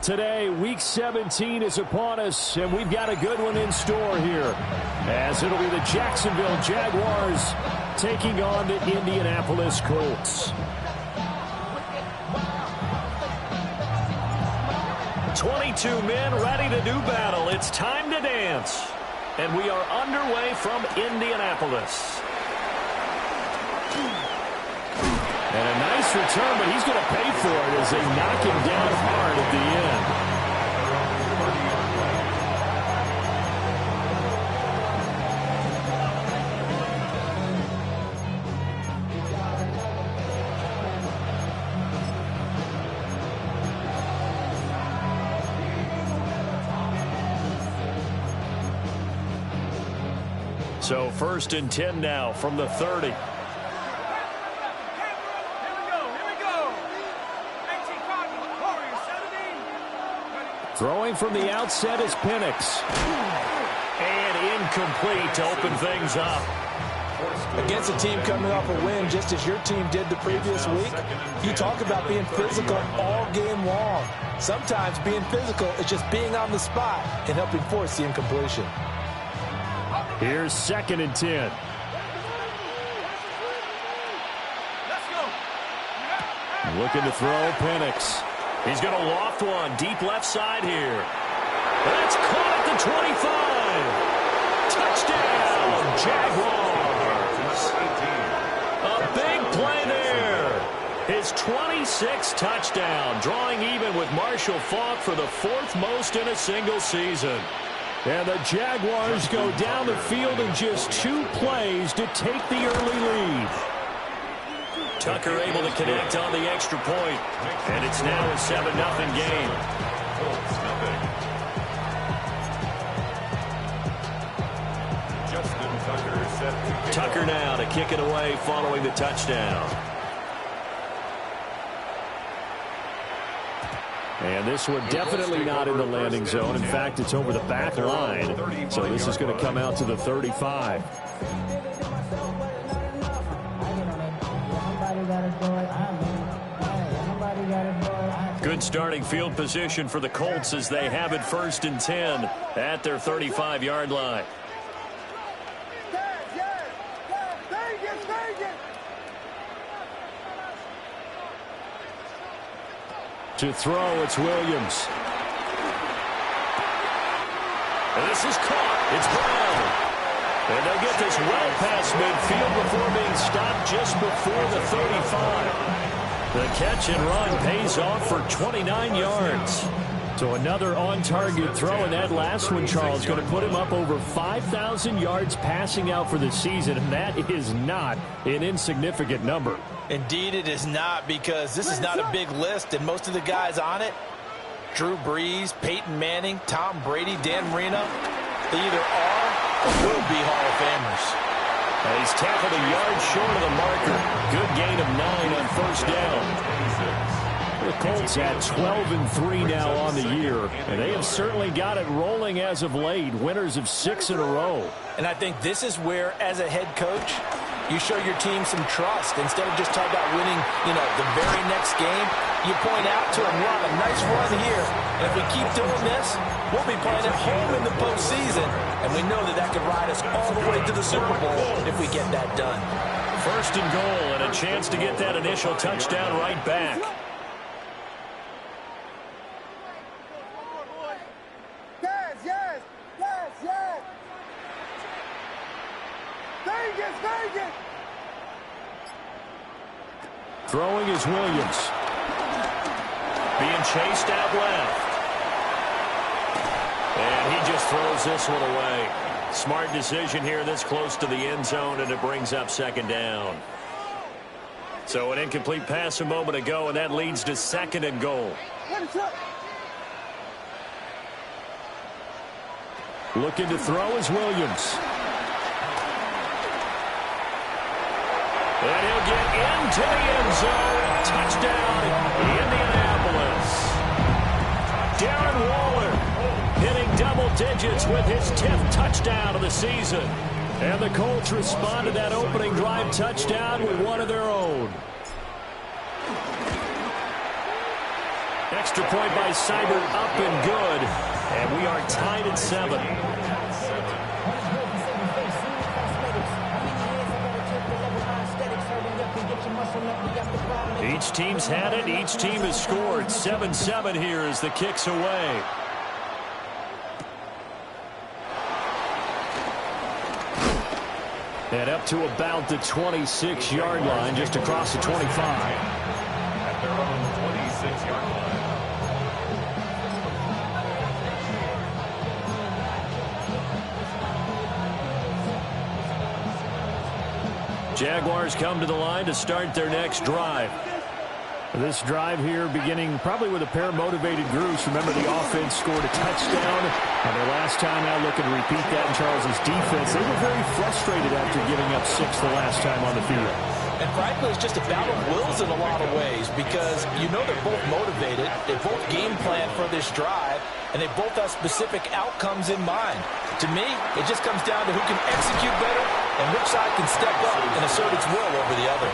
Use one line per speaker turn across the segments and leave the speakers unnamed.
Today, Week 17 is upon us, and we've got a good one in store here, as it'll be the Jacksonville Jaguars taking on the Indianapolis Colts. 22 men ready to do battle. It's time to dance. And we are underway from Indianapolis. And a nice return, but he's going to pay for it as they knock him down hard at the end. So 1st and 10 now from the 30. Throwing from the outset is Penix. And incomplete to open things up.
Against a team coming off a win just as your team did the previous week, you talk about being physical all game long. Sometimes being physical is just being on the spot and helping force the incompletion.
Here's 2nd and 10. Looking to throw, Penix. He's going to loft one deep left side here. That's caught at the 25. Touchdown, Jaguars. A big play there. His 26th touchdown, drawing even with Marshall Faulk for the 4th most in a single season. And the Jaguars go down the field in just 2 plays to take the early lead. Tucker able to connect on the extra point. And it's now a 7-0 game. Tucker now to kick it away following the touchdown. And this one definitely not in the landing zone. In fact, it's over the back line. So this is going to come out to the 35. Good starting field position for the Colts as they have it 1st and 10 at their 35-yard line. To throw, it's Williams. And this is caught. It's Brown. And they'll get this well past midfield before being stopped just before the 35. The catch and run pays off for 29 yards. So another on-target throw, and that last one, Charles, going to put him up over 5,000 yards passing out for the season, and that is not an insignificant number.
Indeed it is not, because this is not a big list, and most of the guys on it, Drew Brees, Peyton Manning, Tom Brady, Dan Marino, they either are or will be Hall of Famers.
He's tackled a yard short of the marker. Good gain of 9 on 1st down. The Colts at 12-3 now on the year, and they have certainly got it rolling as of late. Winners of 6 in a row.
And I think this is where, as a head coach, you show your team some trust. Instead of just talking about winning, the very next game, you point out to them, we're on a nice run here. And if we keep doing this, we'll be playing at home in the postseason. And we know that that could ride us all the way to the Super Bowl if we get that done.
1st and goal, and a chance to get that initial touchdown right back. Throwing is Williams. Being chased out left. And he just throws this one away. Smart decision here this close to the end zone, and it brings up 2nd down. So an incomplete pass a moment ago, and that leads to 2nd and goal. Looking to throw is Williams. And he'll get into the end zone. Touchdown, Indianapolis. Darren Waller hitting double digits with his 10th touchdown of the season. And the Colts respond to that opening drive touchdown with one of their own. extra point by Seibert, up and good. And we are tied at 7. Each team's had it. Each team has scored. 7-7 here as the kick's away. And up to about the 26-yard line, just across the 25.
At their own 26-yard line.
Jaguars come to the line to start their next drive. This drive here beginning probably with a pair of motivated groups. Remember, the offense scored a touchdown. And their last time out, looking to repeat that in Charles's defense. They were very frustrated after giving up 6 the last time on the field.
And frankly, it's just a battle of wills in a lot of ways because you know they're both motivated. They both game plan for this drive, and they both have specific outcomes in mind. To me, it just comes down to who can execute better and which side can step up and assert its will over the other.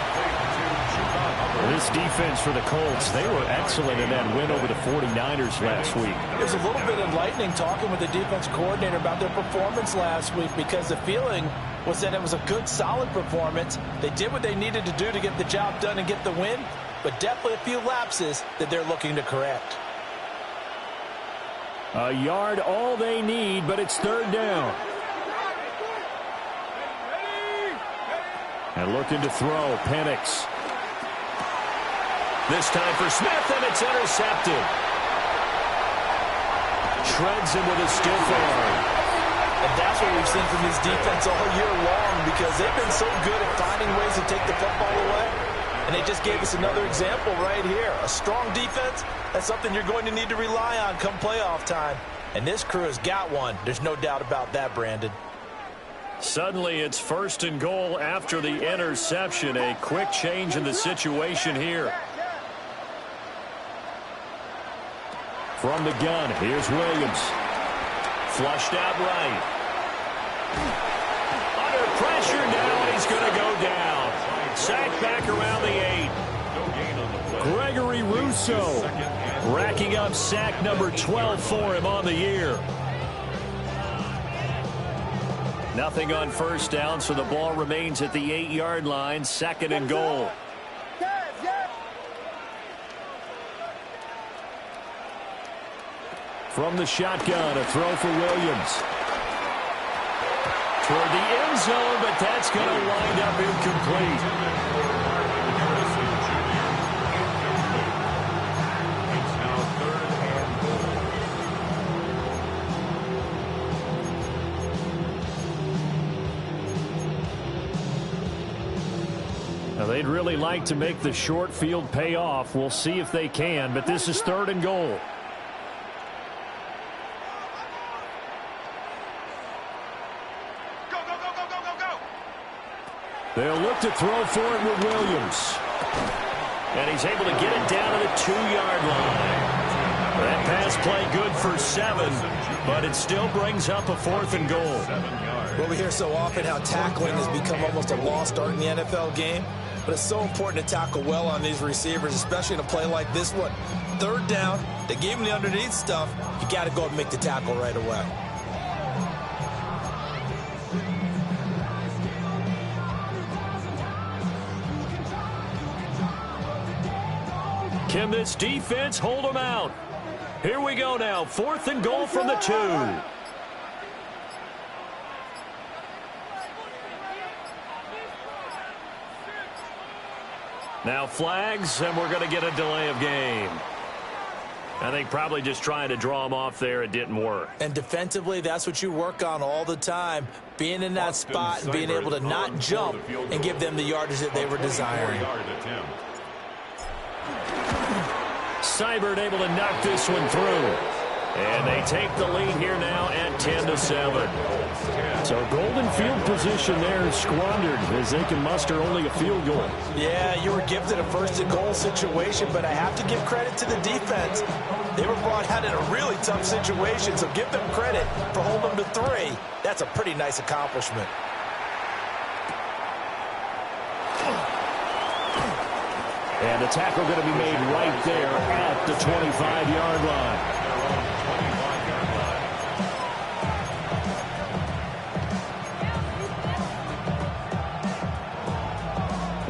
This defense for the Colts, they were excellent in that win over the 49ers last week.
It was a little bit enlightening talking with the defense coordinator about their performance last week because the feeling was that it was a good, solid performance. They did what they needed to do to get the job done and get the win, but definitely a few lapses that they're looking to correct.
A yard all they need, but it's 3rd down. And looking to throw, Penix. This time for Smith, and it's intercepted. Shreds him with a stiff arm.
And that's what we've seen from this defense all year long because they've been so good at finding ways to take the football away. And they just gave us another example right here. A strong defense, that's something you're going to need to rely on come playoff time. And this crew has got one. There's no doubt about that, Brandon.
Suddenly it's 1st and goal after the interception. A quick change in the situation here. From the gun, here's Williams. Flushed out right. Under pressure now, and he's going to go down. Sacked back around the 8. Gregory Rousseau racking up sack number 12 for him on the year. Nothing on 1st down, so the ball remains at the 8-yard line. 2nd and goal. From the shotgun, a throw for Williams. Toward the end zone, but that's going to wind up incomplete. Now, they'd really like to make the short field pay off. We'll see if they can, but this is 3rd and goal. They'll look to throw for it with Williams. And he's able to get it down to the 2-yard line. That pass play good for 7, but it still brings up a 4th and goal.
Well, we hear so often how tackling has become almost a lost art in the NFL game, but it's so important to tackle well on these receivers, especially in a play like this one. 3rd down, they gave him the underneath stuff. You got to go and make the tackle right away.
Can this defense hold them out? Here we go now. 4th and goal from the 2. Now flags, and we're going to get a delay of game. I think probably just trying to draw them off there. It didn't work.
And defensively, that's what you work on all the time. Being in that spot and being able to not jump and give them the yardage that they were desiring.
Seibert able to knock this one through. And they take the lead here now at 10-7. So golden field position there is squandered as they can muster only a field goal.
Yeah, you were gifted a 1st and goal situation, but I have to give credit to the defense. They were brought out in a really tough situation, so give them credit for holding them to 3. That's a pretty nice accomplishment.
And the tackle going to be made right there at the 25-yard line.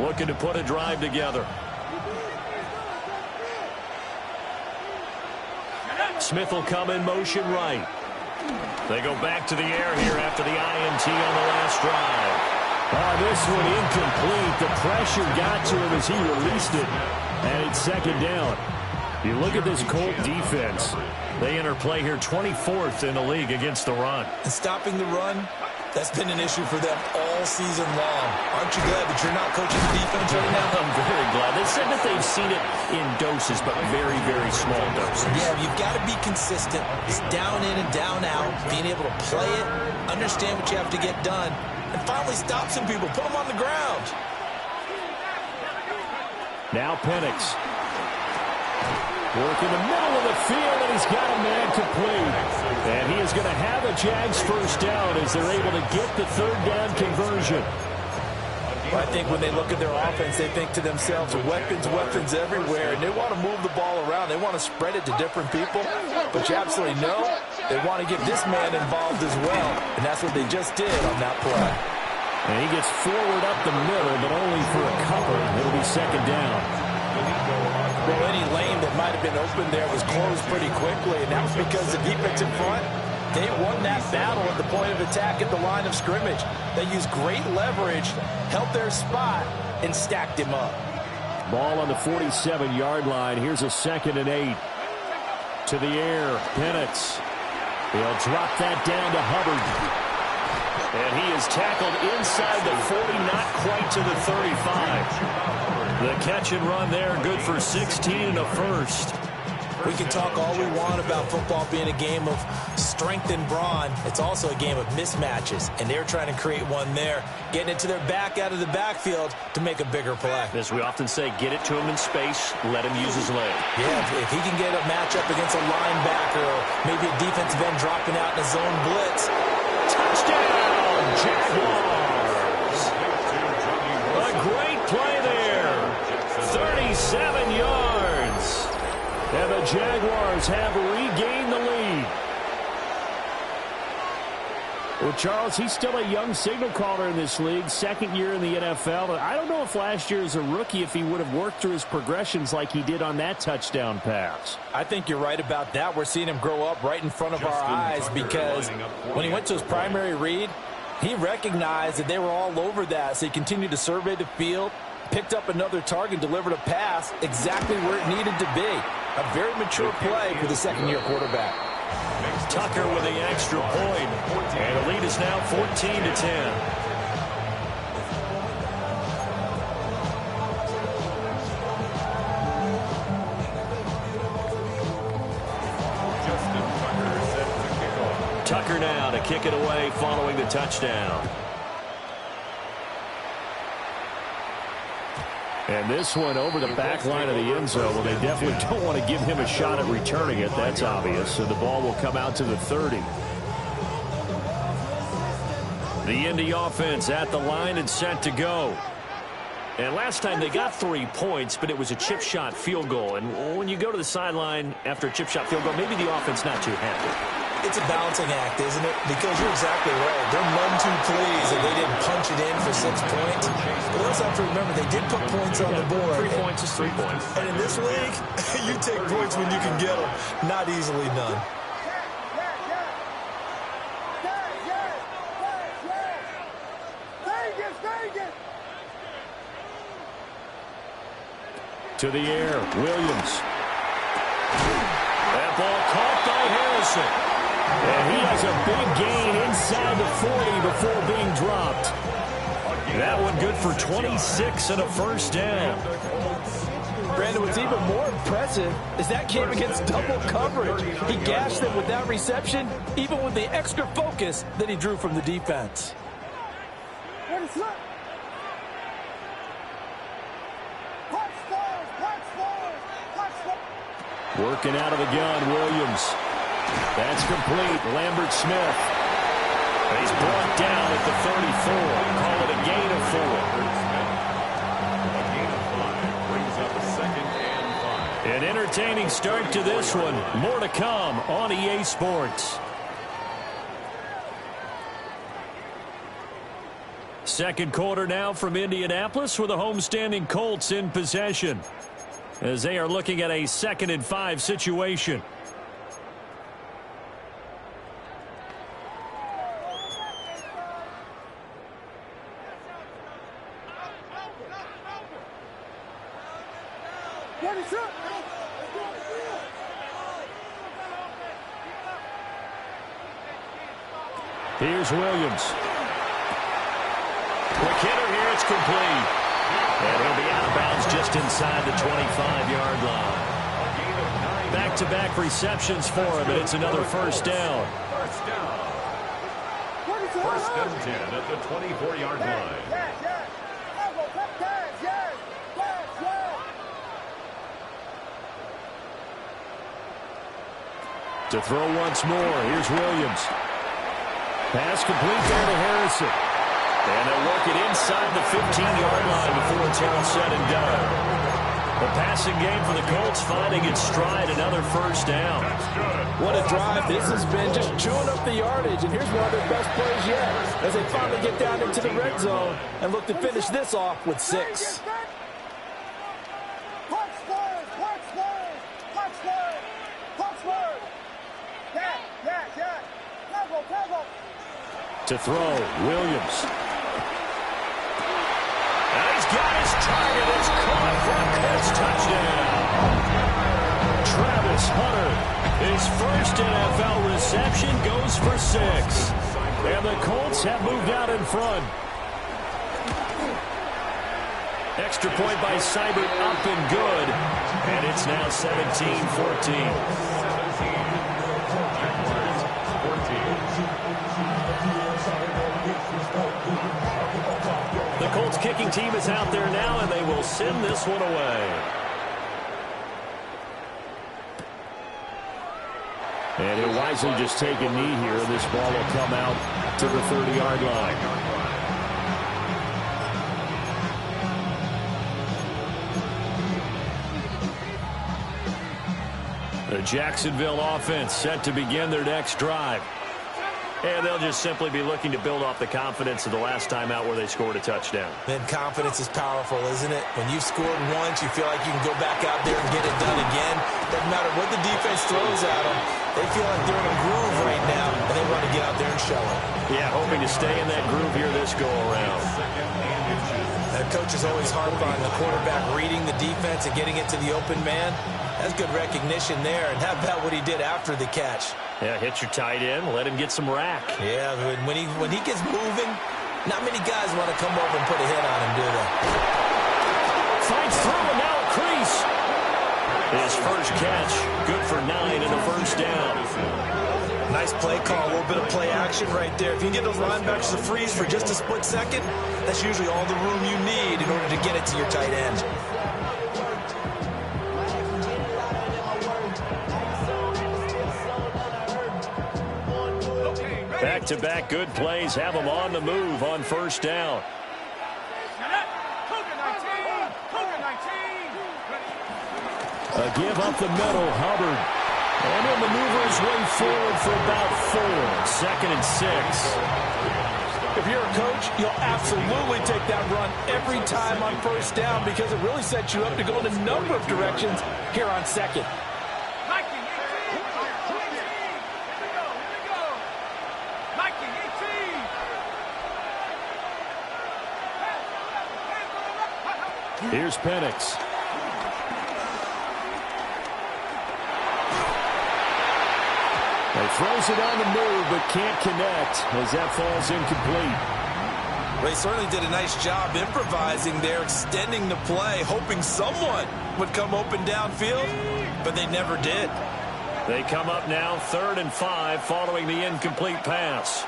Looking to put a drive together. Smith will come in motion right. They go back to the air here after the INT on the last drive. This one incomplete. The pressure got to him as he released it. And it's second down. You look at this Colt defense. They enter play here 24th in the league against the run.
And stopping the run, that's been an issue for them all season long. Aren't you glad that you're not coaching the defense right now?
I'm very glad. They said that they've seen it in doses, but very, very small doses.
Yeah, you've got to be consistent. It's down in and down out, being able to play it, understand what you have to get done, and finally stop some people, put them on the ground. Now Penix.
Work in the middle of the field, and he's got a man complete. And he is going to have a Jags first down as they're able to get the third down conversion.
I think when they look at their offense, they think to themselves, weapons, weapons everywhere, and they want to move the ball around. They want to spread it to different people, but you absolutely know they want to get this man involved as well, and that's what they just did on that play.
And he gets forward up the middle, but only for a cover. It'll be second down.
Well, any lane that might have been open there was closed pretty quickly, and that was because the defense in front, they won that battle at the point of attack at the line of scrimmage. They used great leverage, held their spot, and stacked him up.
Ball on the 47-yard line. Here's a 2nd and 8. To the air, Penix. He'll drop that down to Hubbard. And he is tackled inside the 40, not quite to the 35. The catch and run there, good for 16 and a first.
We can talk all we want about football being a game of strength and brawn. It's also a game of mismatches, and they're trying to create one there, getting it to their back out of the backfield to make a bigger play.
As we often say, get it to him in space, let him use his leg.
Yeah, if he can get a matchup against a linebacker or maybe a defensive end dropping out in a zone blitz.
Touchdown, Jaguars! A great play there. 37 yards. And the Jaguars have regained the lead. Well, Charles, he's still a young signal caller in this league, second year in the NFL. I don't know if last year as a rookie, if he would have worked through his progressions like he did on that touchdown pass.
I think you're right about that. We're seeing him grow up right in front of our eyes because when he went to his primary read, he recognized that they were all over that, so he continued to survey the field, picked up another target, delivered a pass exactly where it needed to be. A very mature play for the second-year quarterback.
Tucker with the extra point. And the lead is now 14-10. Tucker now to kick it away following the touchdown. And this one over the back line of the end zone. Well, they definitely don't want to give him a shot at returning it. That's obvious. So the ball will come out to the 30. The Indy offense at the line and set to go. And last time they got 3 points, but it was a chip shot field goal. And when you go to the sideline after a chip shot field goal, maybe the offense not too happy.
It's a balancing act, isn't it? Because you're exactly right. They're none too pleased that they didn't punch it in for 6 points. But we also have to remember they did put points on the board.
3 points is 3 points.
And in this league, you take points when you can get them. Not easily done.
To the air, Williams. That ball caught by Harrison. And he has a big gain inside the 40 before being dropped. That one good for 26 and a first down.
Brandon, what's even more impressive is that came against double coverage. He gashed them with that reception, even with the extra focus that he drew from the defense.
Working out of the gun, Williams. That's complete. Lambert Smith. He's brought down at the 34. Call it a gain of 4.
A gain of 5 brings up a
An entertaining start to this one. More to come on EA Sports. Second quarter now from Indianapolis with the homestanding Colts in possession, as they are looking at a 2nd and 5 situation. Here's Williams. Quick hitter here, it's complete. And he'll be out of bounds just inside the 25-yard line. Back-to-back receptions for him, and it's another first down.
First down. First and 10 at the 24-yard line.
To throw once more, here's Williams. Pass complete there to Harrison. And they'll work it inside the 15-yard line before it's all said and done. The passing game for the Colts finding its stride, another first down.
What a drive this has been, just chewing up the yardage. And here's one of their best plays yet, as they finally get down into the red zone and look to finish this off with 6.
To throw, Williams. And he's got his target. It's caught for a Colts touchdown. Travis Hunter, his first NFL reception, goes for 6. And the Colts have moved out in front. Extra point by Seibert, up and good. And it's now 17-14. The Colts kicking team is out there now, and they will send this one away. And he'll wisely just take a knee here. This ball will come out to the 30-yard line. The Jacksonville offense set to begin their next drive. And they'll just simply be looking to build off the confidence of the last time out where they scored a touchdown.
Man, confidence is powerful, isn't it? When you've scored once, you feel like you can go back out there and get it done again. Doesn't matter what the defense throws at them. They feel like they're in a groove right now, and they want to get out there and show it.
Yeah, hoping to stay in that groove here this go-around.
The coach is always harp on the quarterback reading the defense and getting it to the open man. That's good recognition there. And how about what he did after the catch?
Yeah, hit your tight end, let him get some rack.
Yeah, when he gets moving, not many guys want to come over and put a hit on him, do they?
Finds through and now a crease. His first catch, good for 9 and a first down.
Nice play call, a little bit of play action right there. If you can get those linebackers to freeze for just a split second, that's usually all the room you need in order to get it to your tight end.
Back-to-back good plays have them on the move on first down. A give up the middle, Hubbard. And he'll maneuver his way forward for about 4. 2nd and 6.
If you're a coach, you'll absolutely take that run every time on first down because it really sets you up to go in a number of directions here on 2nd.
Here's Penix. He throws it on the move, but can't connect as that falls incomplete.
Well, he certainly did a nice job improvising there, extending the play, hoping someone would come open downfield, but they never did.
They come up now 3rd and 5 following the incomplete pass.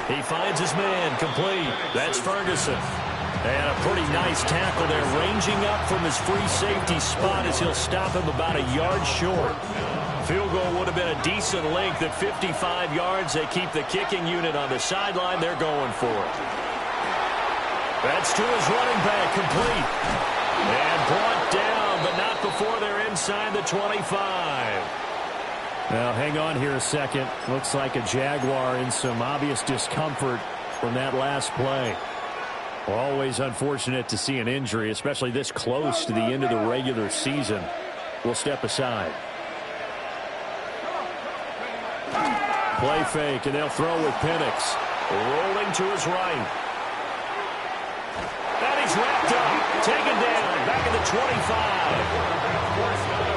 He finds his man complete. That's Ferguson. And a pretty nice tackle there, ranging up from his free safety spot as he'll stop him about a yard short. Field goal would have been a decent length at 55 yards. They keep the kicking unit on the sideline. They're going for it. That's to his running back, complete. And brought inside the 25.
Now, hang on here a second. Looks like a Jaguar in some obvious discomfort from that last play. Always unfortunate to see an injury, especially this close to the end of the regular season. We'll step aside. Play fake, and they'll throw with Penix.
Rolling to his right. And he's wrapped up. Taken down. Back at the 25.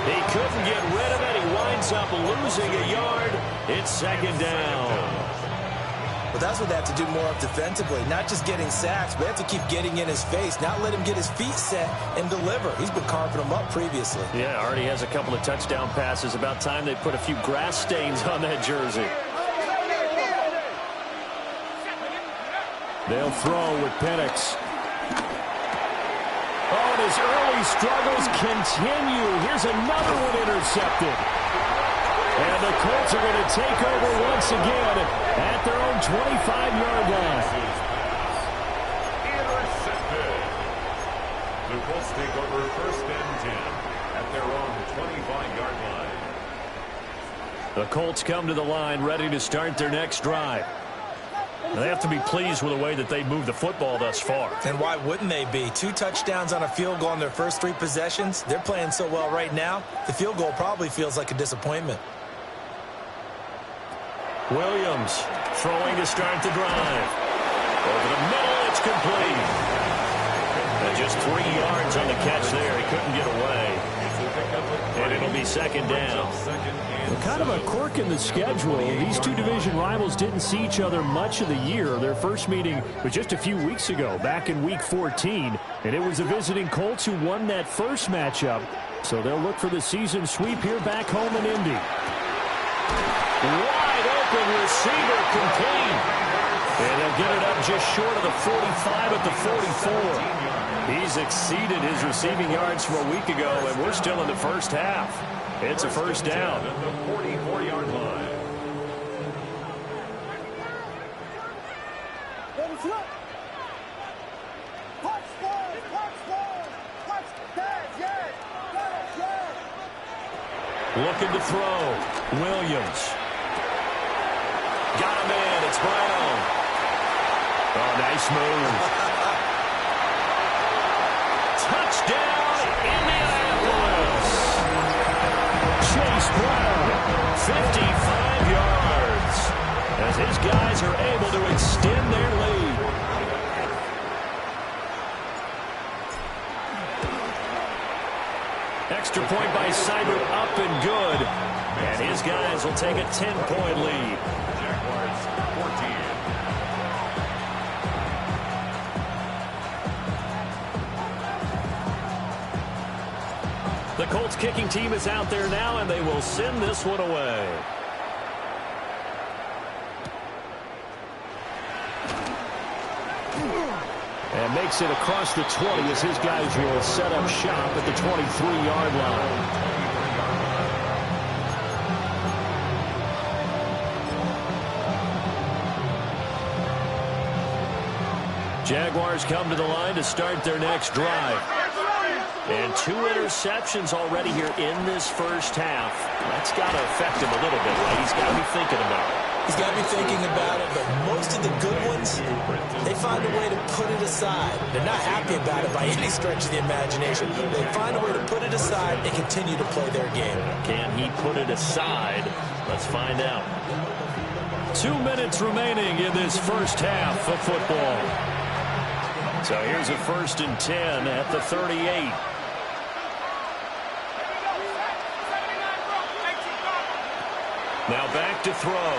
He couldn't get rid of it. He winds up losing a yard. It's second down.
But that's what they have to do more of defensively. Not just getting sacks, but they have to keep getting in his face. Not let him get his feet set and deliver. He's been carving them up previously.
Yeah, already has a couple of touchdown passes. About time they put a few grass stains on that jersey.
They'll throw with Penix. Oh, and his early struggles continue. Here's another one intercepted. And the Colts are going to take over once again at their own 25-yard line.
Intercepted. The Colts take over first and 10 at their own 25-yard line.
The Colts come to the line ready to start their next drive. They have to be pleased with the way that they moved the football thus far.
And why wouldn't they be? 2 touchdowns on a field goal in their first 3 possessions. They're playing so well right now, the field goal probably feels like a disappointment.
Williams throwing to start the drive. Over the middle, it's complete. And just 3 yards on the catch there. He couldn't get away. And it'll be second down.
Kind of a quirk in the schedule. These two division rivals didn't see each other much of the year. Their first meeting was just a few weeks ago, back in Week 14. And it was the visiting Colts who won that first matchup. So they'll look for the season sweep here back home in Indy.
Wide open receiver complete. And they'll get it up just short of the 45 at the 44. He's exceeded his receiving yards from a week ago, and we're still in the first half. It's a first down.
At the 44-yard line.
Looking to throw. Williams. Got him in. It's Brown. Oh, nice move. Touchdown, Indianapolis. Chase Brown, 55 yards. As his guys are able to extend their lead. Extra point by Seibert up and good. And his guys will take a 10-point lead.
Jaguars 14.
The Colts kicking team is out there now, and they will send this one away.
And makes it across the 20 as his guys will set up shop at the 23-yard line.
Jaguars come to the line to start their next drive. And 2 interceptions already here in this first half. That's got to affect him a little bit, right? He's got to be thinking about it.
He's got to be thinking about it, but most of the good ones, they find a way to put it aside. They're not happy about it by any stretch of the imagination. They find a way to put it aside and continue to play their game.
Can he put it aside? Let's find out.
2 minutes remaining in this first half of football.
So here's a 1st and 10 at the 38. Now back to throw.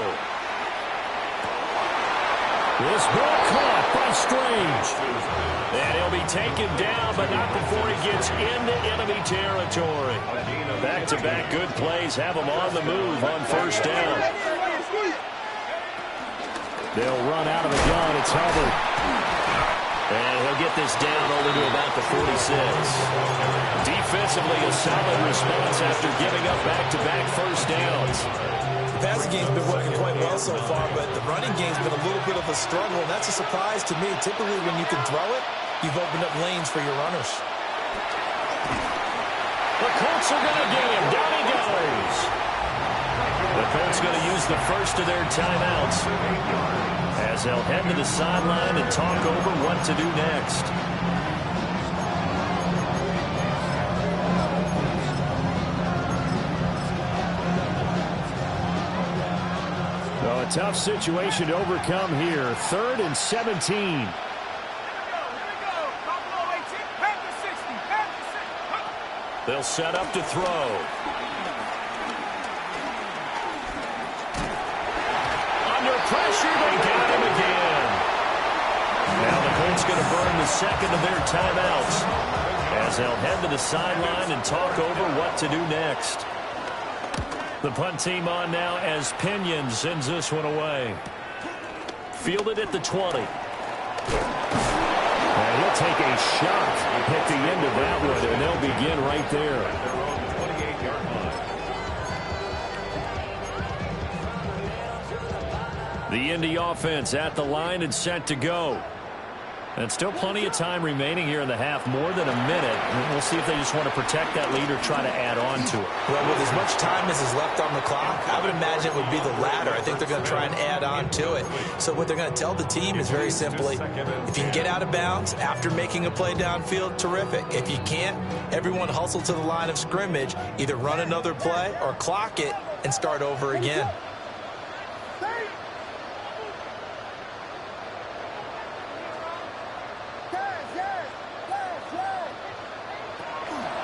This ball caught by Strange.
And he'll be taken down, but not before he gets into enemy territory. Back-to-back good plays have him on the move on first down.
They'll run out of the gun. It's Hubbard.
And he'll get this down only to about the 46. Defensively, a solid response after giving up back-to-back first downs.
The passing game's been working quite well so far, but the running game's been a little bit of a struggle, and that's a surprise to me. Typically, when you can throw it, you've opened up lanes for your runners.
The Colts This will going to get him. Down he goes. The Colts going to use the first of their timeouts as they'll head to the sideline and talk over what to do next.
So a tough situation to overcome here. 3rd and 17.
They'll set up to throw. Under pressure, they got him again. Now the Colts going to burn the second of their timeouts as they'll head to the sideline and talk over what to do next. The punt team on now as Pinion sends this one away. Fielded at the 20.
And he'll take a shot at the end of that one, and they'll begin right there.
The Indy offense at the line and set to go. And still plenty of time remaining here in the half, more than a minute. We'll see if they just want to protect that lead or try to add on to it.
Well, with as much time as is left on the clock, I would imagine it would be the latter. I think they're going to try and add on to it. So what they're going to tell the team is very simply, if you can get out of bounds after making a play downfield, terrific. If you can't, everyone hustle to the line of scrimmage, either run another play or clock it and start over again.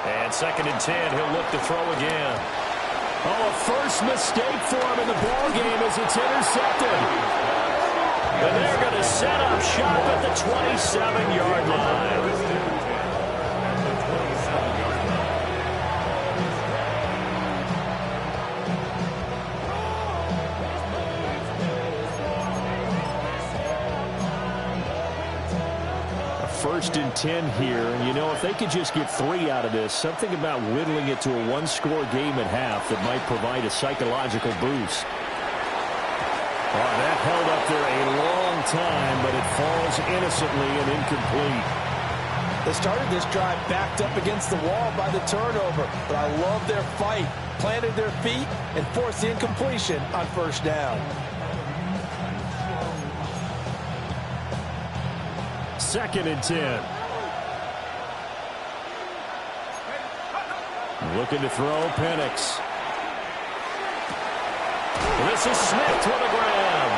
And 2nd and 10, he'll look to throw again.
Oh, a first mistake for him in the ballgame as it's intercepted.
And they're going to set up shop at the 27-yard line.
First and 10 here, and you know, if they could just get 3 out of this, something about whittling it to a one-score game at half that might provide a psychological boost. Oh, that held up there a long time, but it falls innocently and incomplete.
They started this drive backed up against the wall by the turnover, but I love their fight, planted their feet, and forced the incompletion on first down.
2nd and 10. Looking to throw, Penix.
This is Smith with a grab.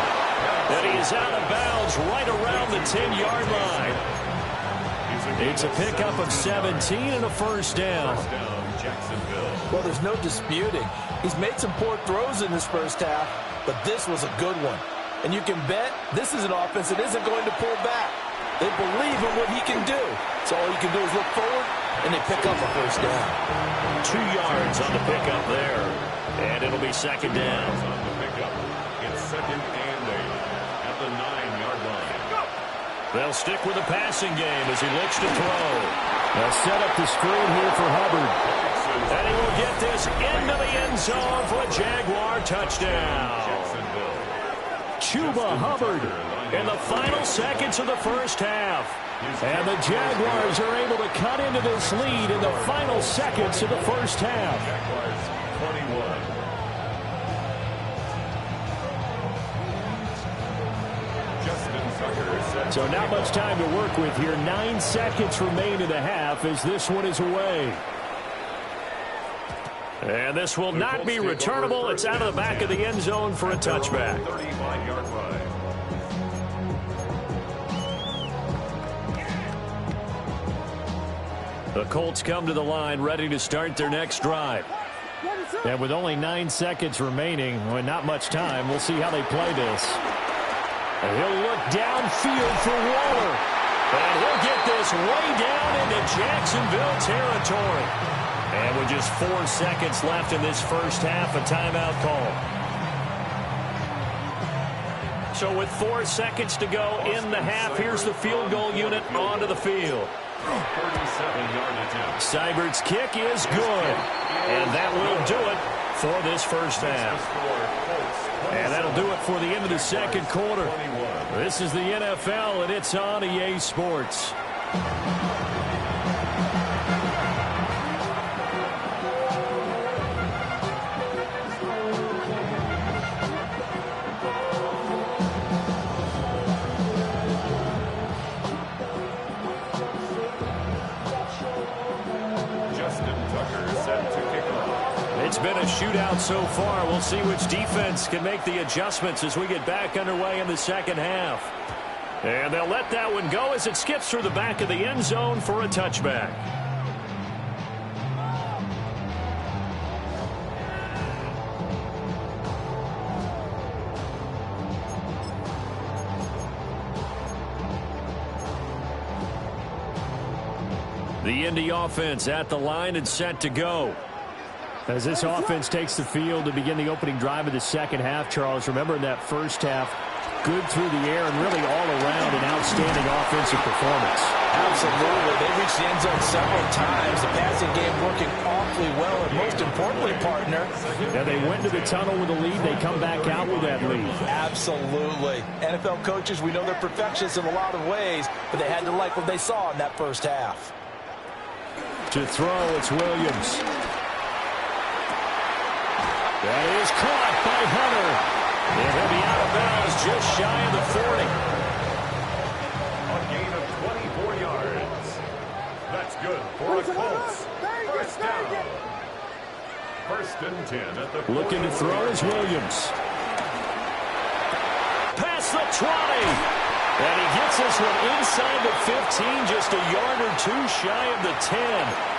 And he is out of bounds right around the 10-yard line. It's a pickup of 17 and a first down.
Well, there's no disputing. He's made some poor throws in this first half, but this was a good one. And you can bet this is an offense that isn't going to pull back. They believe in what he can do. So all you can do is look forward, and they pick up a first down.
2 yards on the pickup there. And it'll be 2nd down.
It's 2nd and 8 at the 9-yard line.
They'll stick with the passing game as he looks to throw.
They'll set up the screen here for Hubbard.
And he will get this into the end zone for a Jaguar touchdown.
Chuba Hubbard
In the final seconds of the first half.
And the Jaguars are able to cut into this lead in the final seconds of the first half.
Jaguars 21.
So not much time to work with here. 9 seconds remain in the half as this one is away.
And this will not be returnable. It's out of the back of the end zone for a touchback.
35-yard line.
The Colts come to the line ready to start their next drive.
And with only 9 seconds remaining, well, not much time, we'll see how they play this. And he'll look downfield for Waller.
And he'll get this way down into Jacksonville territory. And with just 4 seconds left in this first half, a timeout call. So with 4 seconds to go in the half, here's the field goal unit onto the field.
37-yard attempt.
Seibert's kick is good. And that will do it for this first half. And that'll do it for the end of the second quarter. This is the NFL, and it's on EA Sports. been a shootout so far. We'll see which defense can make the adjustments as we get back underway in the second half. And they'll let that one go as it skips through the back of the end zone for a touchback. The Indy offense at the line and set to go.
As this offense takes the field to begin the opening drive of the second half, Charles, remember in that first half, good through the air and really all around an outstanding offensive performance.
Absolutely. They reached the end zone several times. The passing game working awfully well, and most importantly, partner.
Yeah, they went to the tunnel with a lead. They come back out with that lead.
Absolutely. NFL coaches, we know they're perfectionists in a lot of ways, but they had to like what they saw in that first half.
To throw, it's Williams. That is caught by Hunter. And he'll be out of bounds just shy of the 40.
A gain of 24 yards. That's good for the Colts. First down. First and 10 at the 40.
Looking to throw is Williams. Past the 20. And he gets this one inside the 15, just a yard or two shy of the 10.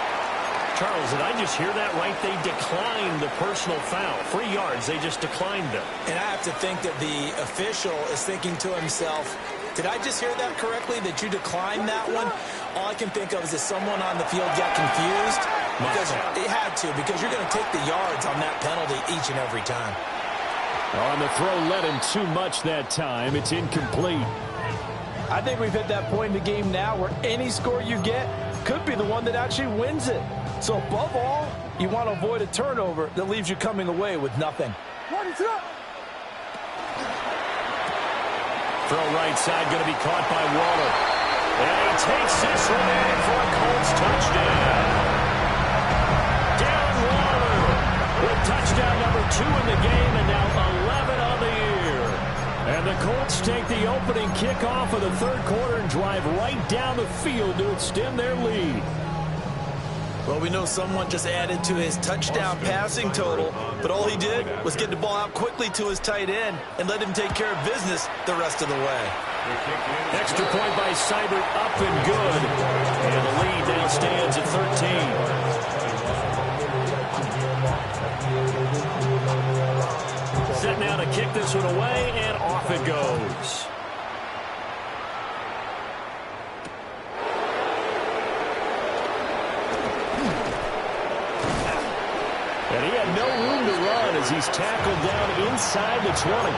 Charles, did I just hear that right? They declined the personal foul. 3 yards, they just declined them.
And I have to think that the official is thinking to himself, did I just hear that correctly, that you declined that one? All I can think of is that someone on the field got confused. Because it had to, because you're going to take the yards on that penalty each and every time.
On the throw, led him too much that time. It's incomplete.
I think we've hit that point in the game now where any score you get could be the one that actually wins it. So above all, you want to avoid a turnover that leaves you coming away with nothing.
Throw right side, going to be caught by Waller. And he takes this one in for a Colts touchdown. Darren Waller with touchdown number 2 in the game, and now 11 on the year. And the Colts take the opening kickoff of the third quarter and drive right down the field to extend their lead.
Well, we know someone just added to his touchdown passing total, but all he did was get the ball out quickly to his tight end and let him take care of business the rest of the way.
Extra point by Seibert, up and good. And the lead now stands at 13. Set now to kick this one away, and off it goes. And he had no room to run as he's tackled down inside the 20.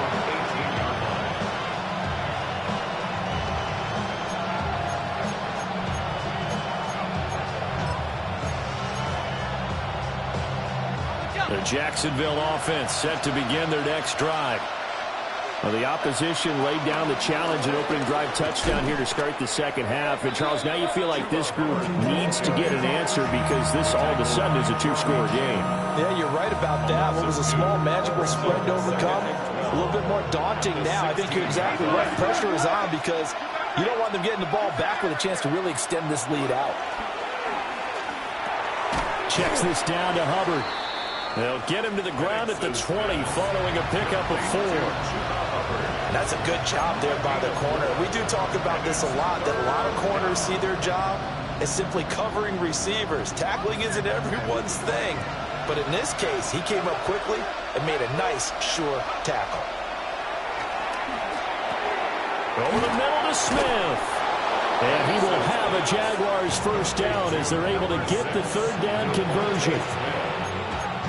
The Jacksonville offense set to begin their next drive. Well, the opposition laid down the challenge and opening drive touchdown here to start the second half. And, Charles, now you feel like this group needs to get an answer because this all of a sudden is a 2-score game.
Yeah, you're right about that. What was a small magical spread to overcome, a little bit more daunting now. I think you're exactly right. Pressure is on because you don't want them getting the ball back with a chance to really extend this lead out.
Checks this down to Hubbard.
They'll get him to the ground at the 20 following a pickup of 4.
That's a good job there by the corner. We do talk about this a lot, that a lot of corners see their job as simply covering receivers. Tackling isn't everyone's thing. But in this case, he came up quickly and made a nice, sure tackle.
Over the middle to Smith.
And he will have a Jaguars first down as they're able to get the third down conversion.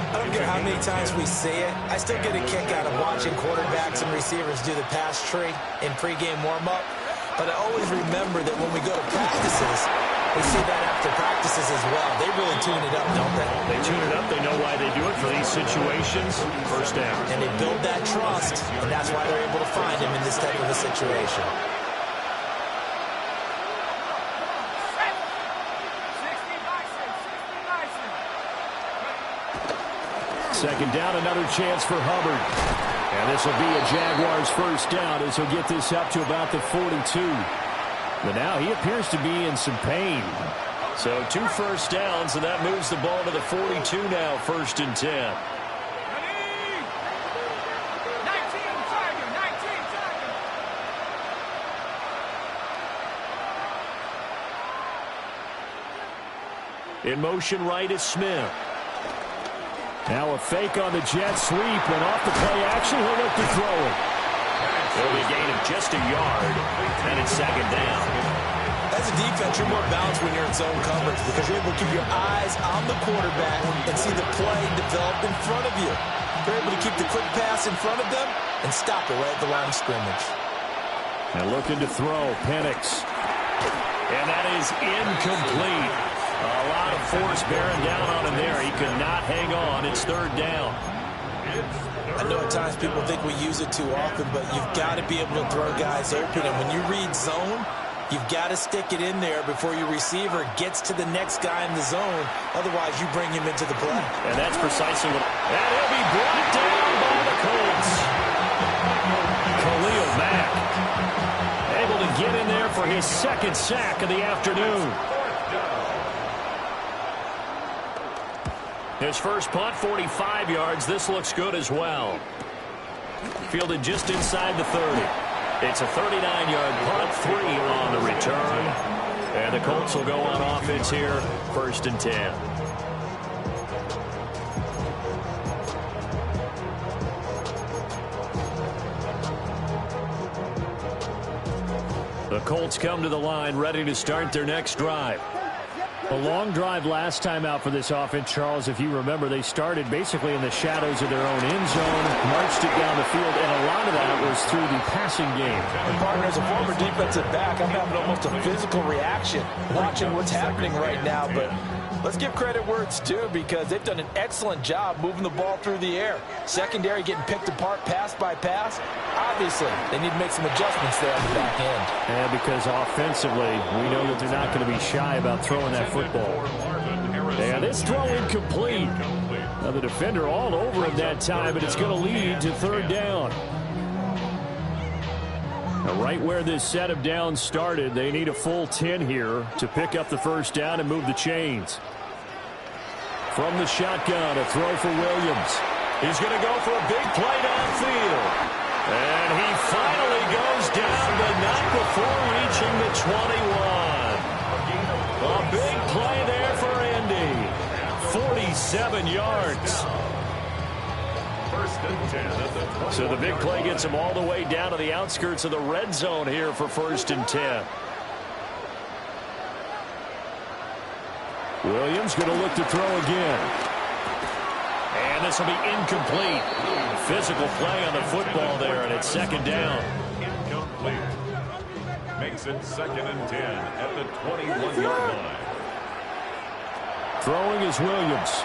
I don't care how many times we say it, I still get a kick out of watching quarterbacks and receivers do the pass tree in pregame warm-up. But I always remember that when we go to practices, we see that after practices as well. They really tune it up, don't they?
They tune it up. They know why they do it for these situations. First down.
And they build that trust, and that's why they're able to find him in this type of a situation.
Second down, another chance for Hubbard. And this will be a Jaguars first down as he'll get this up to about the 42. But now he appears to be in some pain.
So 2 first downs, and that moves the ball to the 42 now, 1st and 10. In motion right is Smith.
Now a fake on the jet sweep, and off the play action, he'll look to throw it.
It'll be a gain of just a yard, and it's second down.
As a defense, you're more balanced when you're in zone coverage because you're able to keep your eyes on the quarterback and see the play develop in front of you. You're able to keep the quick pass in front of them and stop it right at the line of scrimmage.
And looking to throw, Penix.
And that is incomplete. A lot of force bearing down on him there. He could not hang on. It's third down.
I know at times people think we use it too often, but you've got to be able to throw guys open. And when you read zone, you've got to stick it in there before your receiver gets to the next guy in the zone. Otherwise, you bring him into the play.
And that's precisely what... And he'll be brought down by the Colts. Khalil Mack able to get in there for his second sack of the afternoon. His first punt, 45 yards. This looks good as well. Fielded just inside the 30. It's a 39-yard punt, 3 on the return. And the Colts will go on offense here, 1st and 10. The Colts come to the line, ready to start their next drive.
A long drive last time out for this offense, Charles. If you remember, they started basically in the shadows of their own end zone, marched it down the field, and a lot of that was through the passing game.
And partner, as a former defensive back, I'm having almost a physical reaction watching what's happening right now. But let's give credit where it's due because they've done an excellent job moving the ball through the air. Secondary getting picked apart pass by pass. Obviously, they need to make some adjustments there on the back end.
And because offensively, we know that they're not going to be shy about throwing that football. And this throw incomplete. Now the defender all over him that time, and it's going to lead to third down. Now right where this set of downs started, they need a full 10 here to pick up the first down and move the chains. From the shotgun, a throw for Williams.
He's going to go for a big play downfield. And he finally goes down, but not before reaching the 21. A big play there for Indy. 47 yards. So the big play gets him all the way down to the outskirts of the red zone here for 1st and 10.
Williams going to look to throw again.
And this will be incomplete. Physical play on the football there, and it's second down.
Incomplete. Makes it 2nd and 10 at the 21-yard line.
Throwing is Williams.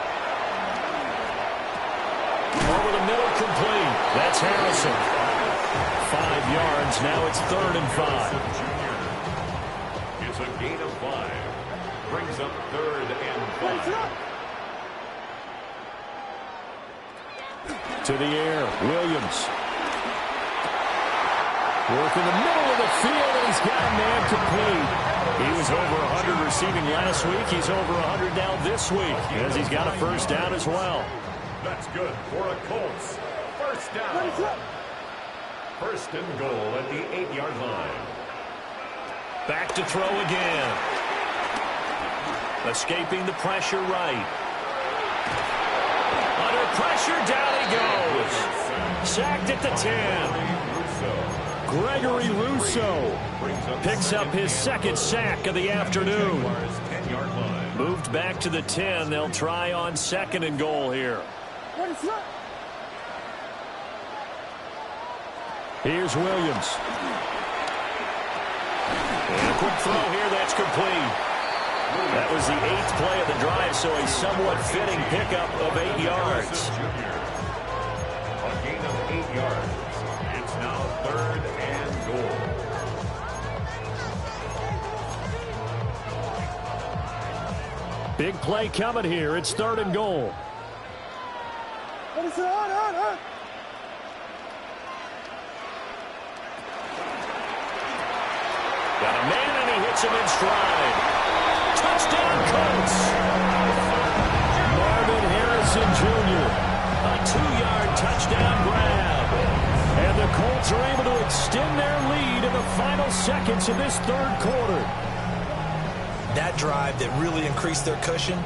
Over the middle, complete. That's Harrison. 5 yards. Now it's 3rd and 5.
It's a gain of 5. Brings up 3rd and 5.
To the air, Williams. Work in the middle of the field, and he's got a man complete.
He was over 100 receiving last week. He's over 100 now this week, as he's got a first down as well.
That's good for a Colts. First down. 1st and goal at the 8-yard line.
Back to throw again. Escaping the pressure right. Under pressure, down he goes. Sacked at the 10.
Gregory Rousseau
picks up his 2nd sack of the afternoon. Moved back to the 10. They'll try on 2nd and goal here.
Here's Williams.
And a quick throw here, that's complete. That was the 8th play of the drive, so a somewhat fitting pickup of 8 yards.
A gain of 8 yards. It's now 3rd and goal.
Big play coming here. It's 3rd and goal.
Got a man, and he hits him in stride. Touchdown, Colts.
Marvin Harrison Jr.
A 2-yard touchdown grab.
And the Colts are able to extend their lead in the final seconds of this 3rd quarter.
that drive that really increased their cushion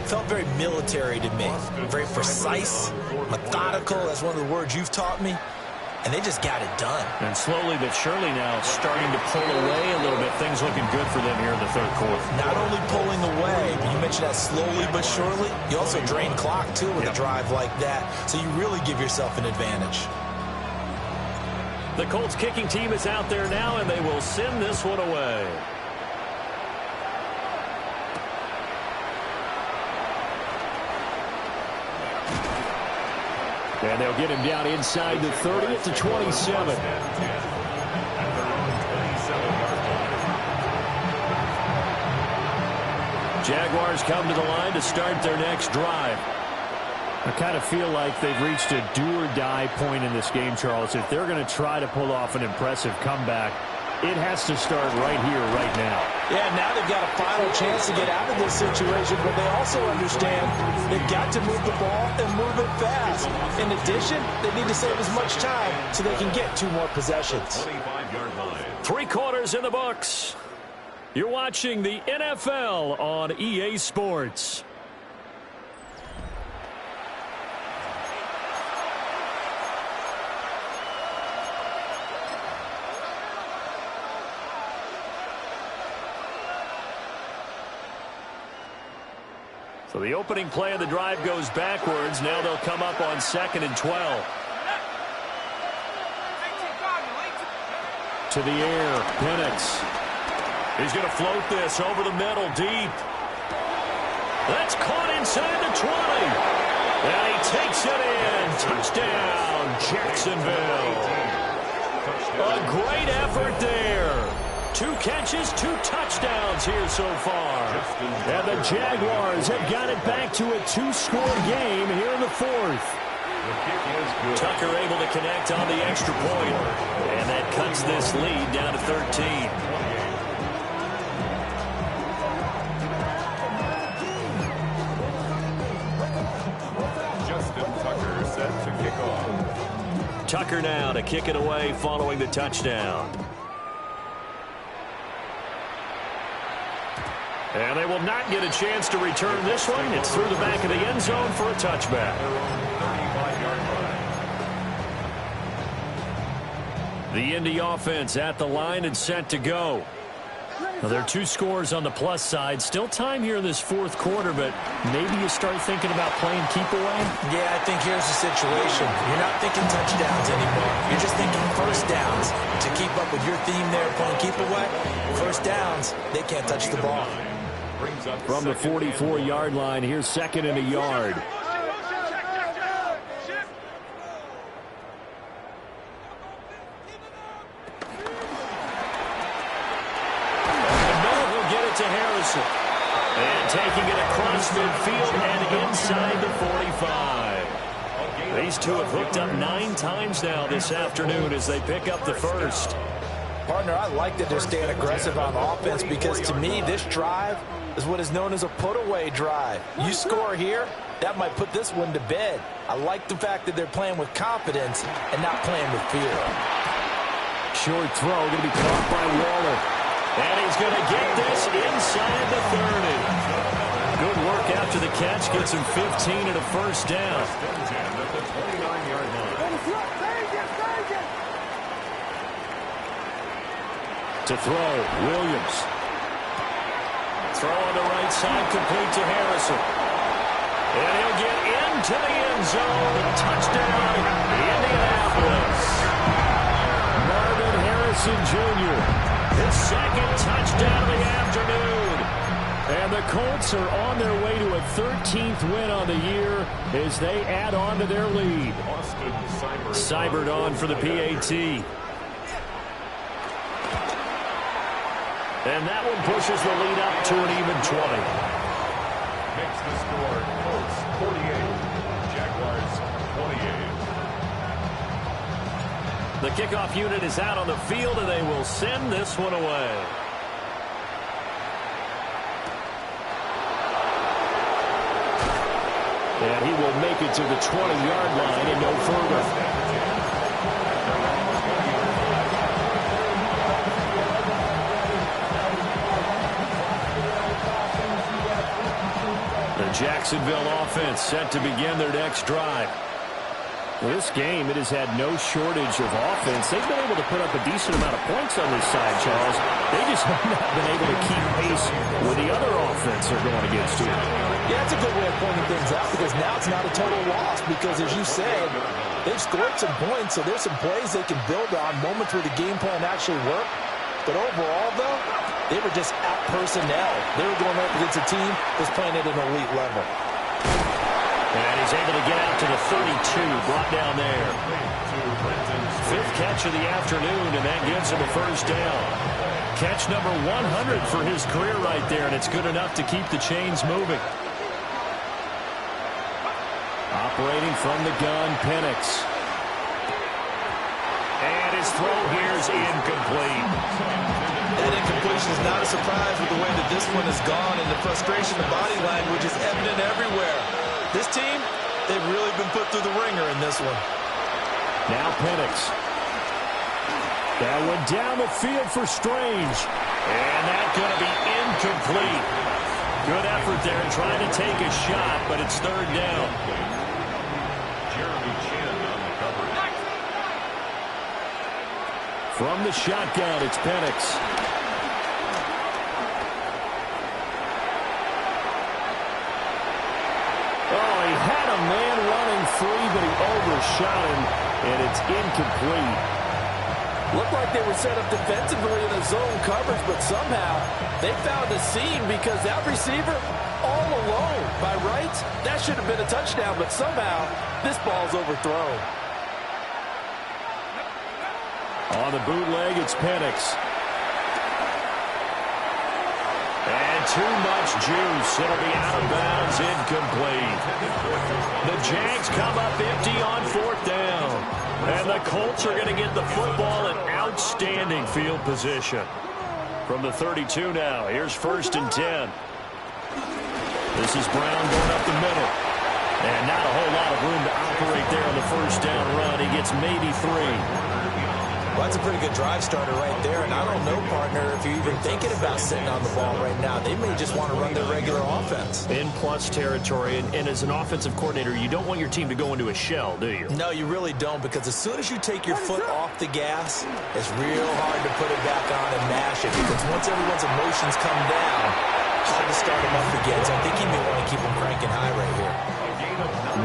felt very military to me. Very precise, methodical, that's one of the words you've taught me. And they just got it done.
And slowly but surely now starting to pull away a little bit. Things looking good for them here in the third quarter.
Not only pulling away, but you mentioned that slowly but surely. You also drain clock, too, with a drive like that. So you really give yourself an advantage.
The Colts kicking team is out there now, and they will send this one away. And they'll get him down inside the 30 at the 27. Jaguars come to the line to start their next drive. I kind of feel like they've reached a do-or-die point in this game, Charles. If they're going to try to pull off an impressive comeback, it has to start right here, right now.
Yeah, now they've got a final chance to get out of this situation, but they also understand they've got to move the ball and move it fast. In addition, they need to save as much time so they can get 2 more possessions.
25-yard line.
3 quarters in the books. You're watching the NFL on EA Sports. So the opening play of the drive goes backwards. Now they'll come up on 2nd and 12. To the air, Penix. He's going to float this over the middle, deep. That's caught inside the 20. And he takes it in. Touchdown, Jacksonville. A great effort there. 2 catches, 2 touchdowns here so far. And the Jaguars have got it back to a 2-score game here in the 4th. Tucker able to connect on the extra point. And that cuts this lead down to 13. Tucker now to kick it away following the touchdown. And they will not get a chance to return this one. It's through the back of the end zone for a touchback.
35-yard line.
The Indy offense at the line and set to go. Now, there are 2 scores on the plus side. Still time here in this 4th quarter, but maybe you start thinking about playing keep away?
Yeah, I think here's the situation. You're not thinking touchdowns anymore. You're just thinking first downs. To keep up with your theme there, playing keep away, first downs, they can't touch the ball.
From the 44-yard line, here's 2nd and a yard. To Harrison. And taking it across midfield and inside the 45. These two have hooked up 9 times now this afternoon as they pick up the first.
Partner, I like that they're staying aggressive on offense because to me this drive is what is known as a put-away drive. You score here, that might put this one to bed. I like the fact that they're playing with confidence and not playing with fear.
Short throw going to be caught by Waller. And he's going to get this inside the 30. Good work after the catch. Gets him 15 and a first down. To throw, Williams. Throw on the right side, complete to Harrison. And he'll get into the end zone. Touchdown, Indianapolis. Marvin Harrison Jr., his 2nd touchdown of the afternoon. And the Colts are on their way to a 13th win on the year as they add on to their lead. Seibert on for the PAT. And that one pushes the lead up to an even 20.
Makes the score Colts 48, Jaguars 28.
The kickoff unit is out on the field, and they will send this one away. And he will make it to the 20-yard line and no further. Jacksonville offense set to begin their next drive.
Well, this game, it has had no shortage of offense. They've been able to put up a decent amount of points on this side, Charles. They just have not been able to keep pace with the other offense they're going against here.
Yeah, that's a good way of pointing things out because now it's not a total loss because, as you said, they've scored some points, so there's some plays they can build on, moments where the game plan actually worked. But overall, though, they were just out personnel. They were going up against a team that was playing at an elite level.
And he's able to get out to the 32, brought down there. Fifth catch of the afternoon, and that gives him a first down. Catch number 100 for his career right there, and it's good enough to keep the chains moving. Operating from the gun, Penix. And his throw here is incomplete.
That incompletion is not a surprise with the way that this one has gone, and the frustration of body language is evident everywhere. This team, they've really been put through the ringer in this one.
Now Penix. That went down the field for Strange.
And that's going to be incomplete. Good effort there trying to take a shot, but it's third down. From the shotgun, it's Penix. Oh, he had a man running free, but he overshot him, and it's incomplete.
Looked like they were set up defensively in a zone coverage, but somehow they found a seam because that receiver all alone. By rights, that should have been a touchdown, but somehow this ball's overthrown.
On the bootleg, it's Penix. And too much juice. It'll be out of bounds, incomplete. The Jags come up empty on fourth down. And the Colts are going to get the football in outstanding field position. From the 32 now, here's first and 10. This is Brown going up the middle. And not a whole lot of room to operate there on the first down run. He gets maybe 3.
Well, that's a pretty good drive starter right there, and I don't know, partner, if you're even thinking about sitting on the ball right now. They may just want to run their regular offense.
In plus territory, and as an offensive coordinator, you don't want your team to go into a shell, do you?
No, you really don't, because as soon as you take your foot off the gas, it's real hard to put it back on and mash it, because once everyone's emotions come down, hard to start them up again. So I think he may want to keep them cranking high right here.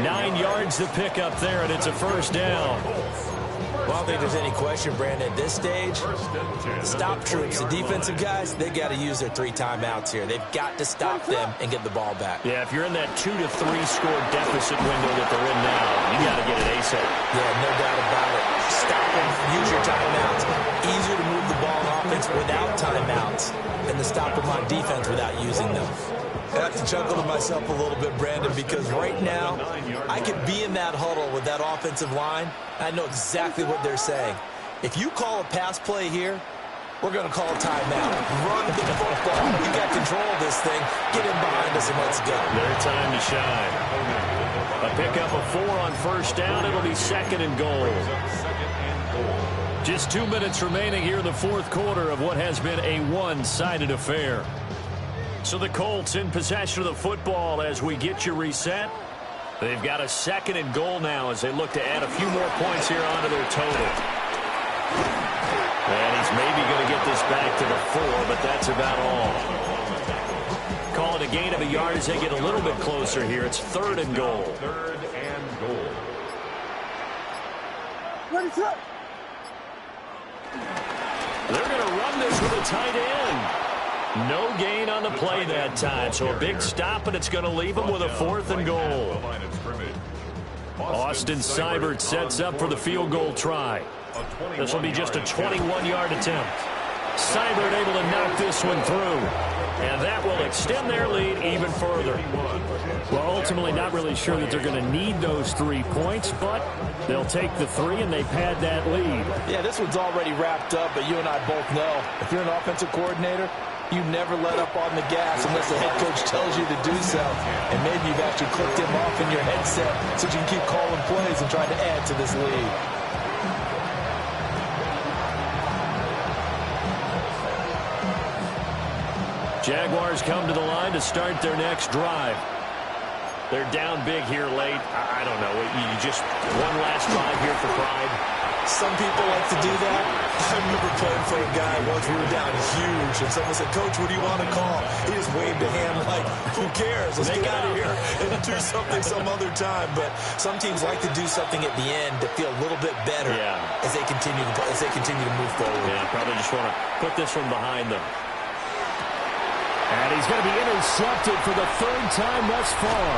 9 yards to pick up there, and it's a first down.
Well, I don't think there's any question, Brandon, at this stage, the stop troops, the defensive guys, they got to use their 3 timeouts here. They've got to stop them and get the ball back.
Yeah, if you're in that 2 to 3 score deficit window that they're in now, you got to get it ASAP.
Yeah, no doubt about it. Stop them, use your timeouts. Easier to move the ball on offense without timeouts than to stop them on defense without using them. I have to chuckle to myself a little bit, Brandon, because right now I could be in that huddle with that offensive line. I know exactly what they're saying. If you call a pass play here, we're going to call a timeout. Run the football. You got control of this thing. Get in behind us and let's go.
Their time to shine. A pickup of 4 on first down. It'll be second and goal. Just 2 minutes remaining here in the fourth quarter of what has been a one-sided affair. So the Colts in possession of the football as we get you reset. They've got a second and goal now as they look to add a few more points here onto their total. And he's maybe going to get this back to the 4, but that's about all. Call it a gain of a yard as they get a little bit closer here. It's third and goal.
Third and goal.
They're going to run this with a tight end. No gain on the play that time, so a big stop, and it's going to leave them with a fourth and goal. Austin Seibert sets up for the field goal try. This will be just a 21-yard attempt. Seibert able to knock this one through, and that will extend their lead even further.
Well, ultimately not really sure that they're going to need those 3 points, but they'll take the 3 and they pad that lead.
Yeah, this one's already wrapped up, but you and I both know if you're an offensive coordinator, you never let up on the gas unless the head coach tells you to do so. And maybe you've actually clicked him off in your headset so you can keep calling plays and trying to add to this lead.
Jaguars come to the line to start their next drive. They're down big here late. I don't know. You just one last drive here for pride.
Some people like to do that. I remember playing for a guy once. We were down huge, and someone said, "Coach, what do you want to call?" He just waved a hand like, "Who cares? Let's get out of here and do something some other time." But some teams like to do something at the end to feel a little bit better as they continue to move forward.
Yeah, probably just want to put this one behind them.
And he's going to be intercepted for the third time thus far.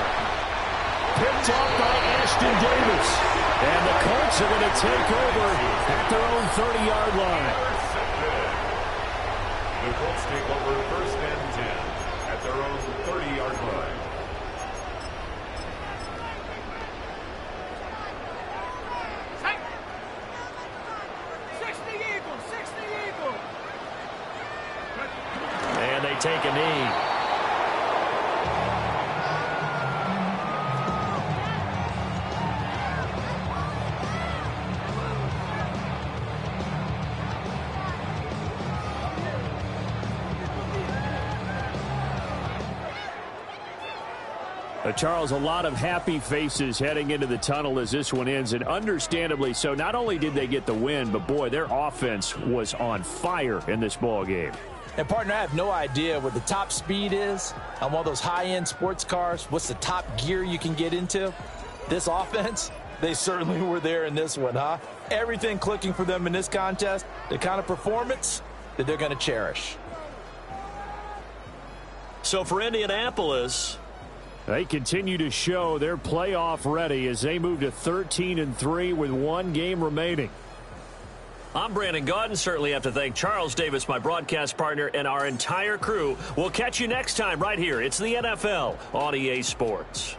Picked off by Ashton Davis. And the Colts are going to take over at their own 30-yard line.
The Colts take over 1st and 10 at their own 30-yard line.
And they take a knee.
Charles, a lot of happy faces heading into the tunnel as this one ends, and understandably so. Not only did they get the win, but, boy, their offense was on fire in this ball game.
And, partner, I have no idea what the top speed is on one of those high-end sports cars. What's the top gear you can get into? This offense, they certainly were there in this one, huh? Everything clicking for them in this contest, the kind of performance that they're going to cherish.
So for Indianapolis,
they continue to show they're playoff ready as they move to 13-3 with one game remaining.
I'm Brandon Gaudin. Certainly have to thank Charles Davis, my broadcast partner, and our entire crew. We'll catch you next time right here. It's the NFL on EA Sports.